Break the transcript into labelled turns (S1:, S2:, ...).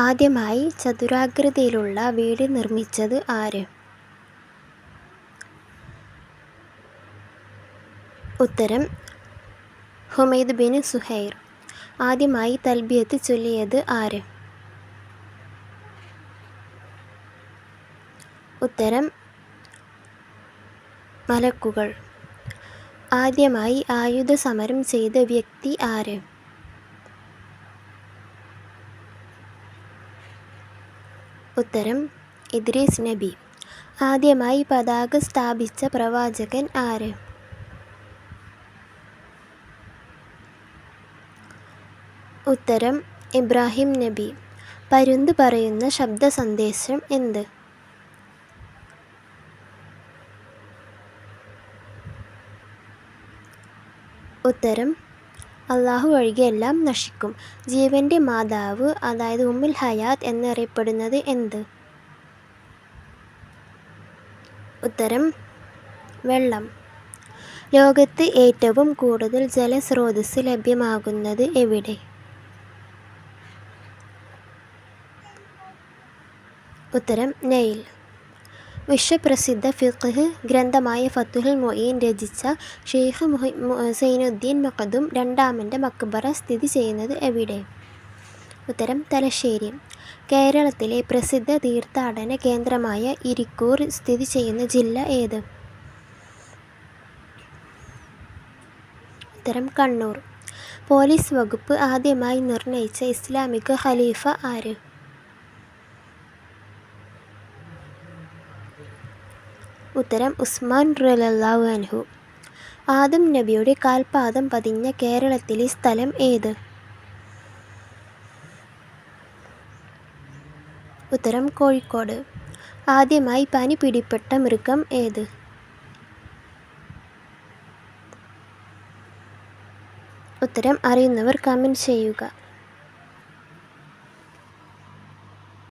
S1: ആദ്യമായി ചതുരാകൃതിയിലുള്ള വീട് നിർമ്മിച്ചത് ആര്? ഉത്തരം ഹുമൈദ് ബിൻ സുഹൈർ. ആദ്യമായി തൽബിയത്ത് ചൊല്ലിയത് ആര്? ഉത്തരം മലക്കുകൾ. ആദ്യമായി ആയുധ സമരം ചെയ്ത വ്യക്തി ആര്? ഉത്തരം ഇദ്രീസ് നബി. ആദ്യമായി പതാക സ്ഥാപിച്ച പ്രവാചകൻ ആര്? ഉത്തരം ഇബ്രാഹിം നബി. പരുന്ത് പറയുന്ന ശബ്ദ സന്ദേശം എന്ത്? ഉത്തരം അള്ളാഹു ഒഴികെ എല്ലാം നശിക്കും. ജീവൻ്റെ മാതാവ് അതായത് ഉമ്മുൽ ഹയാത്ത് എന്നറിയപ്പെടുന്നത് എന്ത്? ഉത്തരം വെള്ളം. ലോകത്ത് ഏറ്റവും കൂടുതൽ ജലസ്രോതസ് ലഭ്യമാകുന്നത് എവിടെ? ഉത്തരം നൈൽ. വിശ്വപ്രസിദ്ധ ഫിഖ്ഹ് ഗ്രന്ഥമായ ഫത്ഹുൽ മുഈൻ രചിച്ച ഷെയ്ഖ് സൈനുദ്ദീൻ മഖ്ദൂം രണ്ടാമൻ്റെ മക്ബറ സ്ഥിതി ചെയ്യുന്നത് എവിടെ? ഉത്തരം തലശ്ശേരി. കേരളത്തിലെ പ്രസിദ്ധ തീർത്ഥാടന കേന്ദ്രമായ ഇരിക്കൂർ സ്ഥിതി ചെയ്യുന്ന ജില്ല ഏത്? ഉത്തരം കണ്ണൂർ. പോലീസ് വകുപ്പ് ആദ്യമായി നിർണയിച്ച ഇസ്ലാമിക ഖലീഫ ആര്? ഉത്തരം ഉസ്മാൻ റളിയല്ലാഹു അൻഹു. ആദം നബിയുടെ കാൽപാദം പതിഞ്ഞ കേരളത്തിലെ സ്ഥലം ഏത്? ഉത്തരം കോഴിക്കോട്. ആദ്യമായി പനി പിടിപെട്ട മൃഗം ഏത്? ഉത്തരം അറിയുന്നവർ കമൻറ്റ് ചെയ്യുക.